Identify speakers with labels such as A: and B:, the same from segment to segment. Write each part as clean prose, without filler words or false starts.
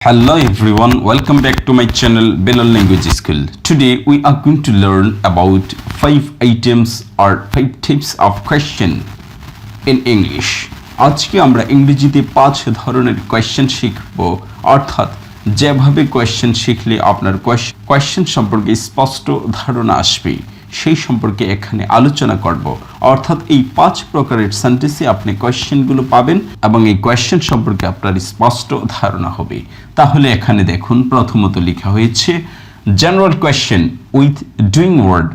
A: Hello everyone, welcome back to my channel Belal Language School. Today we are going to learn about 5 items or 5 types of question in English. আজকে আমরা ইংরেজিতে 5 ধরনের question শিখব, অর্থাৎ যেভাবে question শিখলে আপনার কোয়েশ্চেন সম্পর্কে স্পষ্ট ধারণা আসবে সেই সম্পর্কে এখানে আলোচনা করব। অর্থাৎ এই 5 প্রকারের সেন্টেন্সে আপনি কোয়েশ্চেনগুলো পাবেন এবং এই কোয়েশ্চেন সম্পর্কে আপনার স্পষ্ট ধারণা হবে। তাহলে এখানে দেখুন, প্রথমত লেখা হয়েছে general question with doing word.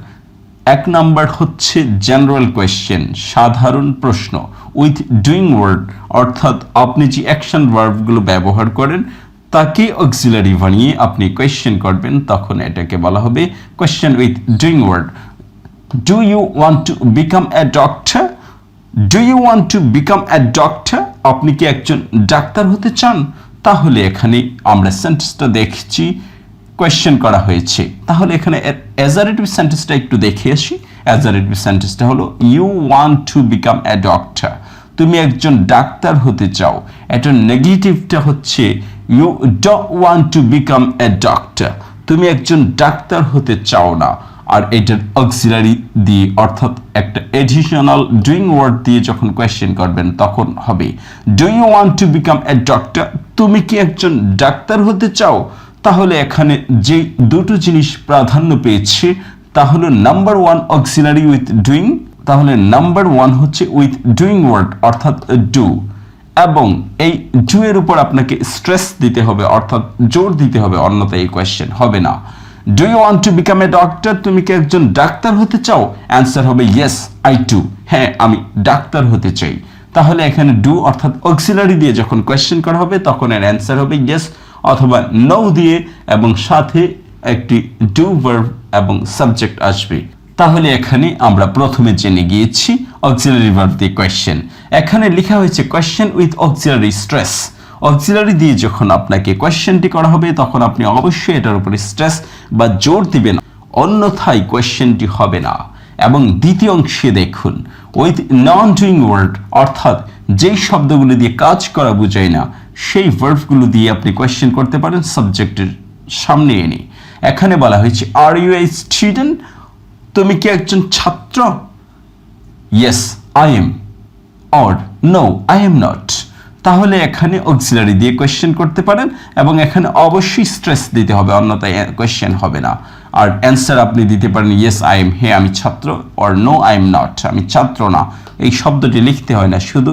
A: এক নাম্বার হচ্ছে জেনারেল কোয়েশ্চেন, সাধারণ প্রশ্ন উইথ ডুইং ওয়ার্ড, অর্থাৎ আপনি যে অ্যাকশন ভার্বগুলো ব্যবহার করেন তাকে অক্সিলারি বানিয়ে আপনি কোয়েশ্চেন করবেন, তখন এটাকে বলা হবে question with doing word. Do you want to become a doctor? Do you want to become a doctor? আপনি কি একজন ডাক্তার হতে চান? তাহলে এখানে আমরা সেন্টেন্সটা দেখছি কোয়েশ্চেন করা হয়েছে। তাহলে এখানে অ্যাজারেটিভ সেন্টেন্সটা একটু দেখে আসি। অ্যাজারেটিভ সেন্টেন্সটা হলো you want to become a doctor, তুমি একজন ডাক্তার হতে চাও। এটার নেগেটিভটা হচ্ছে you don't want to become a doctor, তুমি একজন ডাক্তার হতে চাও না। আর এটার অক্সিলারি দিয়ে অর্থাৎ একটা এডিশনাল ডুইং ওয়ার্ড দিয়ে যখন কোয়েশ্চেন করবেন তখন হবে do you want to become a doctor, তুমি কি একজন ডাক্তার হতে চাও? তাহলে এখানে যে দুটো জিনিস প্রাধান্য পেয়েছে তাহলে নাম্বার 1 অক্সিলারি উইথ ডুইং, তাহলে নাম্বার 1 হচ্ছে উইথ ডুইং ওয়ার্ড অর্থাৎ ডু, এবং এই ডু এর উপর আপনাকে স্ট্রেস দিতে হবে অর্থাৎ জোর দিতে হবে, অন্যথায় এই কোয়েশ্চেন হবে না। Do you want to become a doctor, তুমি কি একজন ডাক্তার হতে চাও? অ্যান্সার হবে ইয়েস আই ডু, হ্যাঁ আমি ডাক্তার হতে চাই। তাহলে এখানে ডু অর্থাৎ অক্সিলারি দিয়ে যখন কোয়েশ্চেন করা হবে তখন এর অ্যান্সার হবে ইয়েস অথবা নো দিয়ে, এবং সাথে একটি ডু ভার্ব এবং সাবজেক্ট আসবে। তাহলে এখানে আমরা প্রথমে জেনে গিয়েছি অক্সিলারি ভার্ব দিয়ে কোয়েশ্চেন। এখানে লেখা হয়েছে question with auxiliary stress. Auxiliary দিয়ে যখন আপনাকে কোয়েশ্চেনটি করা হবে তখন আপনি অবশ্যই এটার উপরে স্ট্রেস বা জোর দিবেন, অন্যথায় কোয়েশ্চেনটি হবে না। এবং দ্বিতীয় অংশে দেখুন উইথ নন ডুইং ওয়ার্ড, অর্থাৎ যেই শব্দগুলো দিয়ে কাজ করা বোঝায় না সেই ভার্বগুলো দিয়ে আপনি কোয়েশ্চেন করতে পারেন সাবজেক্টের সামনে এনে। এখানে বলা হয়েছে আর ইউ এ স্টুডেন্ট, তুমি কি একজন ছাত্র? Yes I am, or no I am not. তাহলে এখানে অক্সিলারি দিয়ে কোয়েশ্চেন করতে পারেন এবং এখানে অবশ্যই স্ট্রেস দিতে হবে, অন্যথায় কোয়েশ্চেন হবে না। আর অ্যান্সার আপনি দিতে পারেন ইয়েস আই এম, হ্যাঁ আমি ছাত্র, or no I am not, আমি ছাত্র না। এই শব্দটি লিখতে হয় না, শুধু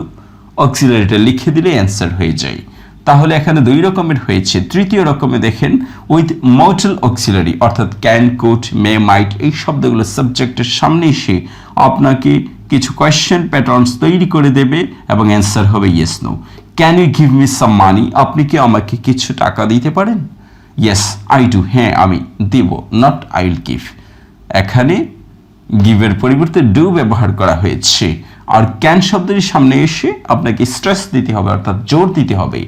A: অক্সিলারিটা লিখে দিলে অ্যান্সার হয়ে যায়। তাহলে এখানে দুই রকমের হয়েছে। তৃতীয় রকমে দেখেন উইথ মর্টাল অক্সিলারি, অর্থাৎ ক্যান, কুড, মে, মাইট, এই শব্দগুলো সাবজেক্টের সামনে এসে আপনাকে কিছু কোয়েশ্চেন প্যাটার্নস তৈরি করে দেবে এবং অ্যান্সার হবে yes no. Can you give me some money, আপনি কি আমাকে কিছু টাকা দিতে পারেন? ইয়েস আই ডু, হ্যাঁ আমি দিব, নট আই উইল গিভ। এখানে গিভের পরিবর্তে ডু ব্যবহার করা হয়েছে। আর ক্যান শব্দটির সামনে এসে আপনাকে স্ট্রেস দিতে হবে অর্থাৎ জোর দিতে হবে।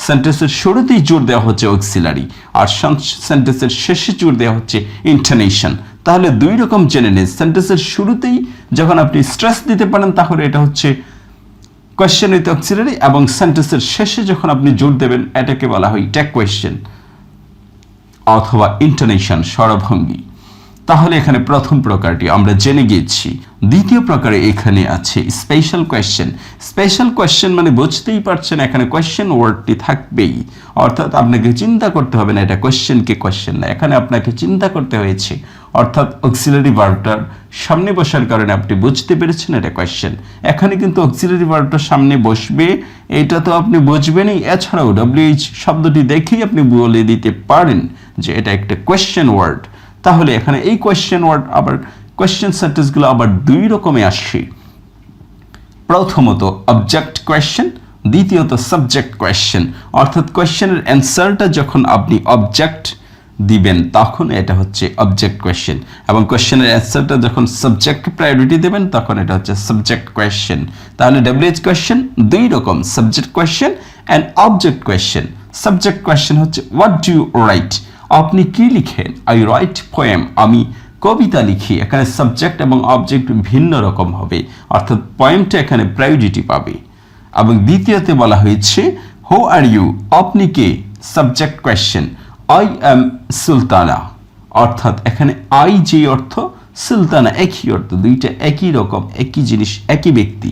A: সেন্টেন্সের শুরুতেই জোর দেওয়া হচ্ছে অক্সিলারি, আর সেন্টেন্সের শেষে জোর দেওয়া হচ্ছে ইন্টোনেশন। তাহলে দুই রকম জেনে নিন, সেন্টেন্সের শুরুতেই যখন আপনি স্ট্রেস দিতে পারেন তাহলে এটা হচ্ছে কোয়েশ্চেন উইথ অক্সিলারি, এবং সেন্টেন্সের শেষে যখন আপনি জোর দেবেন এটাকে বলা হয় টেক কোয়েশ্চেন অথবা ইন্টোনেশন, স্বরভঙ্গি। তাহলে এখানে প্রথম প্রকারটি আমরা জেনে গিয়েছি। দ্বিতীয় প্রকারে এখানে আছে স্পেশাল কোয়েশ্চেন। স্পেশাল কোয়েশ্চেন মানে বুঝতেই পারছেন এখানে কোয়েশ্চেন ওয়ার্ডটি থাকবেই, অর্থাৎ আপনাকে চিন্তা করতে হবে না এটা কোয়েশ্চেন কি কোয়েশ্চেন না, এখানে আপনাকে চিন্তা করতে হয়েছে, অর্থাৎ অক্সিলারি ভার্বটার সামনে বসার কারণে আপনি বুঝতে পেরেছেন এটা কোয়েশ্চেন। এখানে কিন্তু অক্সিলারি ভার্বটার সামনে বসবে, এটা তো আপনি বুঝবেনই, এছাড়াও ডব্লিউএইচ শব্দটি দেখেই আপনি বলে দিতে পারেন যে এটা একটা কোয়েশ্চেন ওয়ার্ড। তাহলে এখানে এই কোয়েশ্চেন ওয়ার্ড আবার কোয়েশ্চেন সেন্টেন্সগুলো আবার দুই রকমে আসছে। প্রথমত অবজেক্ট কোয়েশ্চেন, দ্বিতীয়ত সাবজেক্ট কোয়েশ্চেন, অর্থাৎ কোয়েশ্চেনের অ্যান্সারটা যখন আপনি অবজেক্ট দিবেন তখন এটা হচ্ছে অবজেক্ট কোয়েশ্চেন, এবং কোয়েশ্চেনের অ্যান্সারটা যখন সাবজেক্টকে প্রায়োরিটি দেবেন তখন এটা হচ্ছে সাবজেক্ট কোয়েশ্চেন। তাহলে ডব্লিউএইচ কোয়েশ্চেন দুই রকম, subject question and object question. Subject question হচ্ছে হোয়াট ডু ইউ রাইট, আপনি কি লিখেন? আই রাইট পোয়েম, আমি কবিতা লিখি। এখানে সাবজেক্ট এবং অবজেক্ট ভিন্ন রকম হবে, অর্থাৎ পয়েমটা এখানে প্রায়োরিটি পাবে। এবং দ্বিতীয়তে বলা হয়েছে হু আর ইউ, আপনি কে? Subject question, I am Sultana, অর্থাৎ এখানে আই যে অর্থ, সুলতানা একই অর্থ, দুইটা একই রকম, একই জিনিস, একই ব্যক্তি।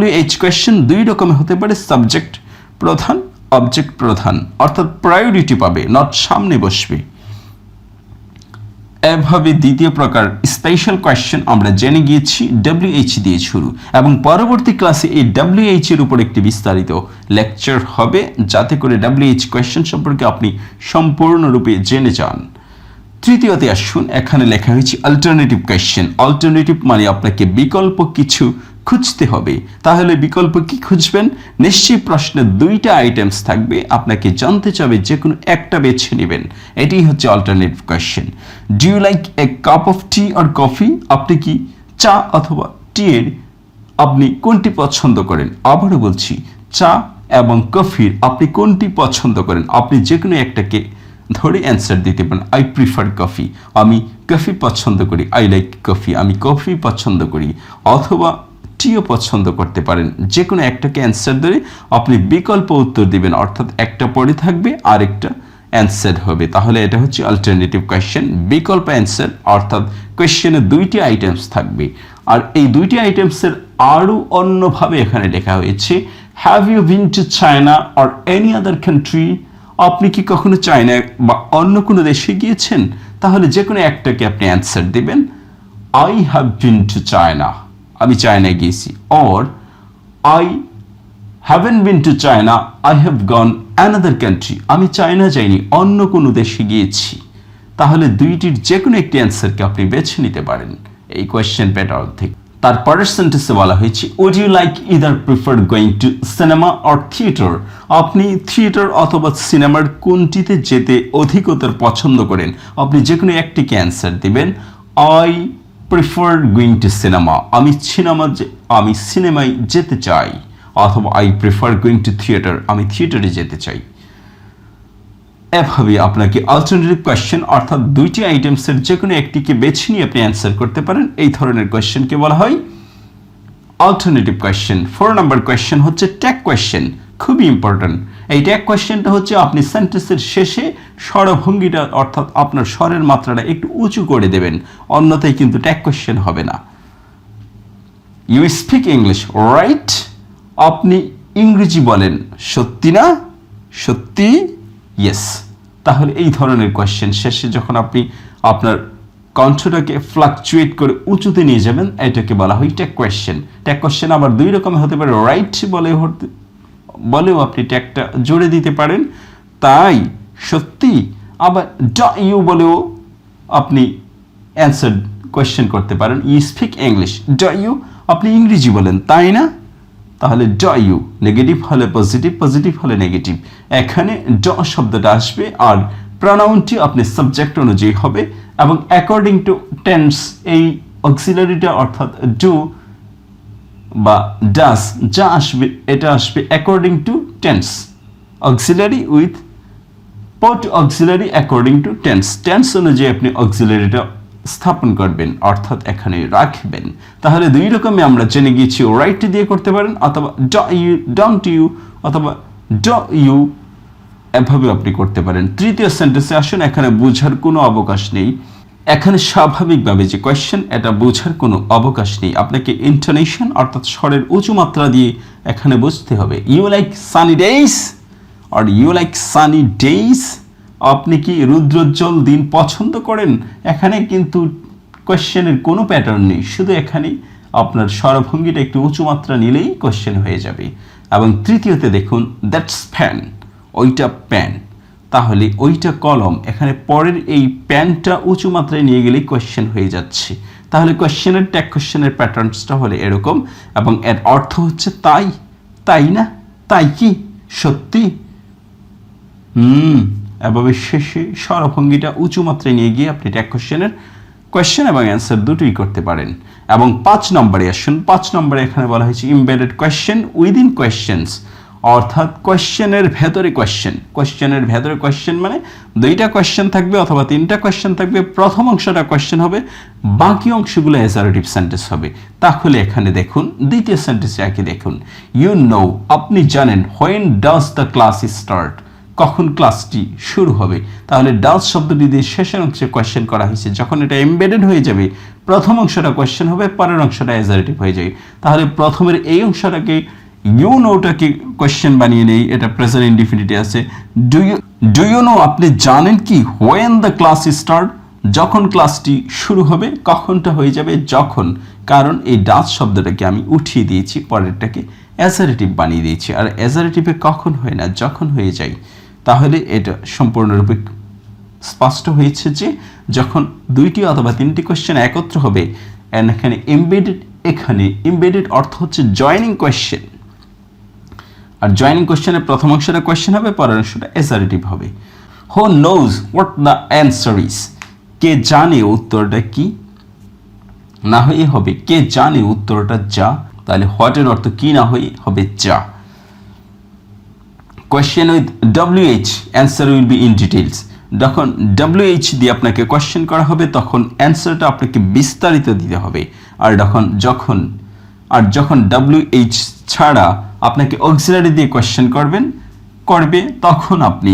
A: WH কোয়েশ্চেন দুই রকমের হতে পারে, সাবজেক্ট প্রধান, অবজেক্ট প্রধান, অর্থাৎ প্রায়োরিটি পাবে, নট সামনে বসবে। এভাবে দ্বিতীয় প্রকার স্পেশাল কোয়েশ্চেন আমরা জেনে গিয়েছি WH দিয়ে শুরু, এবং পরবর্তী ক্লাসে এই WH এর উপর একটি বিস্তারিত লেকচার হবে, যাতে করে WH কোয়েশ্চেন সম্পর্কে আপনি সম্পূর্ণরূপে জেনে যান। তৃতীয়তে আসুন, এখানে লেখা হয়েছে অল্টারনেটিভ কোয়েশ্চেন। অল্টারনেটিভ মানে আপনাকে বিকল্প কিছু খুঁজতে হবে। তাহলে বিকল্প কি খুঁজবেন? নিশ্চয়ই প্রশ্নে দুইটা আইটেমস থাকবে, আপনাকে জানতে চাবে যে কোনো একটা বেছে নেবেন। এটাই হচ্ছে alternative question. Do you like a cup of tea or coffee? আপনি কি চা অথবা টি এর আপনি কোনটি পছন্দ করেন? আবারও বলছি, চা এবং কফির আপনি কোনটি পছন্দ করেন? আপনি যে কোনো একটাকে ধরে অ্যান্সার দিতে পারেন। আই প্রিফার কফি, আমি কফি পছন্দ করি। আই লাইক কফি, আমি কফি পছন্দ করি। অথবা টিও পছন্দ করতে পারেন। যে কোনো একটাকে অ্যান্সার ধরে আপনি বিকল্প উত্তর দিবেন, অর্থাৎ একটা পড়ে থাকবে আরেকটা অ্যান্সার হবে। তাহলে এটা হচ্ছে অল্টারনেটিভ কোয়েশ্চেন, বিকল্প অ্যান্সার, অর্থাৎ কোয়েশ্চেনে দুইটি আইটেমস থাকবে। আর এই দুইটি আইটেমসের আরও অন্যভাবে এখানে লেখা হয়েছে, have you been to China or any other country? আপনি কি কখনো চায়না বা অন্য কোনো দেশে গিয়েছেন? তাহলে যে কোনো একটাকে আপনি অ্যান্সার দিবেন। I have been to China, আমি চায়নায় গিয়েছি। Or I haven't bin to China, I have gone another country, আমি চায়না যাইনি, অন্য কোনো দেশে গিয়েছি। তাহলে দুইটির যে কোনো একটি অ্যান্সারকে আপনি বেছে নিতে পারেন এই কোয়েশ্চেন প্যাটার্ন থেকে। তারপরের সেন্টেন্সে বলা হয়েছে, would you like either prefer going to cinema or theatre? আপনি থিয়েটার অথবা সিনেমার কোনটিতে যেতে অধিকতর পছন্দ করেন? আপনি যে কোনো একটিকে অ্যান্সার দিবেন। I prefer going to cinema, আমি সিনেমায় যেতে চাই। অথবা I prefer going two theatre, আমি থিয়েটারে যেতে চাই। এভাবে আপনাকে অল্টারনেটিভ কোয়েশ্চেন, অর্থাৎ দুইটি আইটেমসের যে কোনো একটিকে বেছে নিয়ে আপনি অ্যান্সার করতে পারেন। এই ধরনের কোয়েশ্চেনকে বলা হয় অল্টারনেটিভ কোয়েশ্চেন। 4 নম্বর কোয়েশ্চেন হচ্ছে ট্যাগ কোয়েশ্চেন, খুবই ইম্পর্টেন্ট। এই ট্যাগ কোয়েশ্চেনটা হচ্ছে আপনি সেন্টেন্সের শেষে স্বরভঙ্গিটা, অর্থাৎ আপনার স্বরের মাত্রাটা একটু উঁচু করে দেবেন, অন্যথায় কিন্তু ট্যাগ কোয়েশ্চেন হবে না। You speak English right? আপনি ইংরেজি বলেন, সত্যি না? সত্যি? ইয়েস। তাহলে এই ধরনের কোয়েশ্চেন শেষে যখন আপনি আপনার কণ্ঠটাকে ফ্লাকচুয়েট করে উঁচুতে নিয়ে যাবেন, এটাকে বলা হয় ট্যাগ কোয়েশ্চেন। ট্যাগ কোয়েশ্চেন আবার দুই রকমের হতে পারে, রাইট বলেও আপনি ট্যাগটা জোরে দিতে পারেন, তাই সত্যি। আবার ড ইউ বলেও আপনি অ্যান্সার কোয়েশ্চেন করতে পারেন। ইউ স্পিক ইংলিশ, ড ইউ, আপনি ইংরেজি বলেন, তাই না? তাহলে ড ইউ নেগেটিভ হলে পজিটিভ, পজিটিভ হলে নেগেটিভ, এখানে ড শব্দটা আসবে। আর প্রনাউনটি আপনি সাবজেক্ট অনুযায়ী হবে, এবং অ্যাকর্ডিং টু টেন্স, এই অক্সিলারিটা অর্থাৎ ডু বা ডাস যা আসবে, এটা আসবে according to tense. Auxiliary with pot auxiliary according to tense, tense অনুযায়ী আপনি অক্সিলারিটা স্থাপন করবেন, অর্থাৎ এখানে রাখবেন। তাহলে দুই রকমে আমরা জেনে গিয়েছি, রাইট দিয়ে করতে পারেন, অথবা ডন্ট ইউ, অথবা ড ইউ, এভাবে আপনি করতে পারেন। তৃতীয় সেন্টেন্সে আসুন, এখানে বোঝার কোনো অবকাশ নেই। এখানে স্বাভাবিকভাবে যে কোয়েশ্চেন, এটা বোঝার কোনো অবকাশ নেই। আপনাকে ইন্টোনেশন, অর্থাৎ স্বরের উঁচু মাত্রা দিয়ে এখানে বুঝতে হবে। ইউ লাইক সানি ডেইজ আর ইউ লাইক সানি ডেইজ? আপনি কি রৌদ্রোজ্জ্বল দিন পছন্দ করেন? এখানে কিন্তু কোয়েশ্চেনের কোনো প্যাটার্ন নেই, শুধু এখানে আপনার স্বরভঙ্গিটা একটু উঁচু মাত্রা নিলেই কোয়েশ্চেন হয়ে যাবে। এবং তৃতীয়তে দেখুন, দ্যাটস ফ্যান, ওইটা প্যান, তাহলে ওইটা কলম, এখানে পরের এই প্যানটা উঁচু মাত্রায় নিয়ে গেলেই কোয়েশ্চেন হয়ে যাচ্ছে। তাহলে কোয়েশ্চেনের ট্যাগ কোয়েশ্চেনের প্যাটার্নসটা হলে এরকম, এবং এর অর্থ হচ্ছে তাই, তাই না, তাই কি, সত্যি, এভাবে শেষে স্বরভঙ্গিটা উঁচু মাত্রায় নিয়ে গিয়ে আপনি ট্যাগ কোয়েশ্চেন এবং অ্যান্সার দুটোই করতে পারেন। এবং 5 নম্বরে আসুন। 5 নম্বরে এখানে বলা হয়েছে এমবেডেড কোয়েশ্চেন উইদিন কোয়েশ্চেন্স, অর্থাৎ কোয়েশ্চেনের ভেতরে কোয়েশ্চেন মানে দুইটা কোয়েশ্চেন থাকবে অথবা তিনটা কোয়েশ্চেন থাকবে, প্রথম অংশটা কোয়েশ্চেন হবে, বাকি অংশগুলো অ্যাসার্টিভ সেন্টেন্স হবে। তাহলে এখানে দেখুন দ্বিতীয় সেন্টেন্সে একই দেখুন, ইউ নো, আপনি জানেন, when does the class start, কখন ক্লাসটি শুরু হবে। তাহলে ডাজ শব্দটি দিয়ে শেষের অংশে কোয়েশ্চেন করা হয়েছে, যখন এটা এমবেডেড হয়ে যাবে প্রথম অংশটা কোয়েশ্চেন হবে, পরের অংশটা অ্যাসার্টিভ হয়ে যাবে। তাহলে প্রথমের এই অংশটাকে ইউ নোটাকে কোয়েশ্চেন বানিয়ে নেই, এটা প্রেজেন্ট ইনডিফিনিটে আছে। ডু ইউ নো, আপনি জানেন কি, হোয়েন দ্য ক্লাস স্টার্ট, যখন ক্লাসটি শুরু হবে, কখনটা হয়ে যাবে যখন, কারণ এই ডাজ শব্দটাকে আমি উঠিয়ে দিয়েছি, পরেরটাকে অ্যাসারেটিভ বানিয়ে দিয়েছি, আর অ্যাসারেটিভে কখন হয় না, যখন হয়ে যায়। তাহলে এটা সম্পূর্ণরূপে স্পষ্ট হয়েছে যে যখন দুইটি অথবা তিনটি কোয়েশ্চেন একত্র হবে, এখানে এমবেডেড অর্থ হচ্ছে জয়নিং কোয়েশ্চেন, আর জয়নিং কোয়েশ্চেনের প্রথম অংশটা কোয়েশ্চেন হবে, পরের অংশটা অ্যাসারেটিভ হবে। Who knows what the answer is, কে জানে উত্তরটা কি, না হয়ে হবে কে জানে উত্তরটা যা, তাহলে হোয়াটের অর্থ কি না হয়ে হবে যা। Question with WH, answer will be in details, যখন WH দিয়ে আপনাকে কোয়েশ্চেন করা হবে তখন অ্যান্সারটা আপনাকে বিস্তারিত দিতে হবে, আর যখন WH ছাড়া আপনাকে অক্সিলারি দিয়ে কোয়েশ্চেন করবে তখন আপনি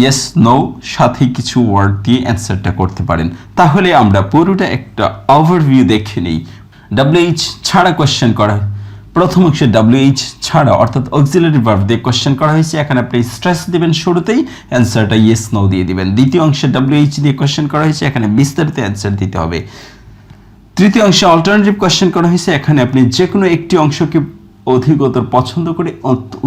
A: ইয়েস নো সাথে কিছু ওয়ার্ড দিয়ে অ্যান্সারটা করতে পারেন। তাহলে আমরা পুরোটা একটা ওভারভিউ দেখে নেই। WH ছাড়া কোয়েশ্চেন করা, প্রথম অংশে WH ছাড়া অর্থাৎ অক্সিলারি ভার্ব দিয়ে কোয়েশ্চেন করা হয়েছে, এখানে আপনি স্ট্রেস দিবেন শুরুতেই, অ্যান্সারটা ইয়েস নো দিয়ে দিবেন। দ্বিতীয় অংশে WH দিয়ে কোয়েশ্চেন করা হয়েছে, এখানে বিস্তারিত অ্যান্সার দিতে হবে। তৃতীয় অংশে অল্টারনেটিভ কোয়েশ্চেন করা হয়েছে, এখানে আপনি যে কোনো একটি অংশকে অধিকতর পছন্দ করে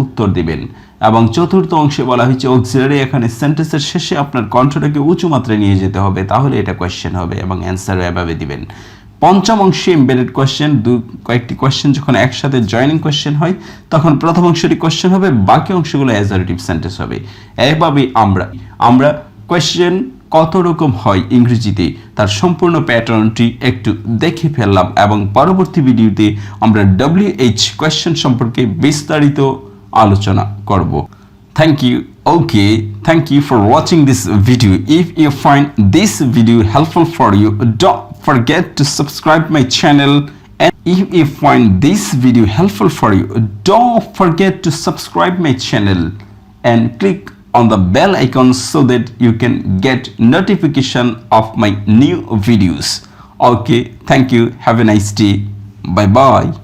A: উত্তর দিবেন। এবং চতুর্থ অংশে বলা হয়েছে অক্সিলারি, এখানে সেন্টেন্সের শেষে আপনার কণ্ঠটাকে উঁচু মাত্রায় নিয়ে যেতে হবে, তাহলে এটা কোয়েশ্চেন হবে এবং অ্যান্সার এভাবে দিবেন। পঞ্চম অংশে এমবেডেড কোয়েশ্চেন, কয়েকটি কোয়েশ্চেন যখন একসাথে জয়নিং কোয়েশ্চেন হয় তখন প্রথম অংশটি কোয়েশ্চেন হবে, বাকি অংশগুলো অ্যাসার্টিভ সেন্টেন্স হবে। এইভাবে আমরা কোয়েশ্চেন কত রকম হয় ইংরেজিতে তার সম্পূর্ণ প্যাটার্নটি একটু দেখে ফেললাম, এবং পরবর্তী ভিডিওতে আমরা WH কোয়েশ্চেন সম্পর্কে বিস্তারিত আলোচনা করব। Thank you. Okay, thank you for watching this video. If you find this video helpful for you, don't forget to subscribe my channel. And if you find this video helpful for you, don't forget to subscribe my channel and click on the bell icon so that you can get notification of my new videos. Okay, thank you. Have a nice day. Bye bye.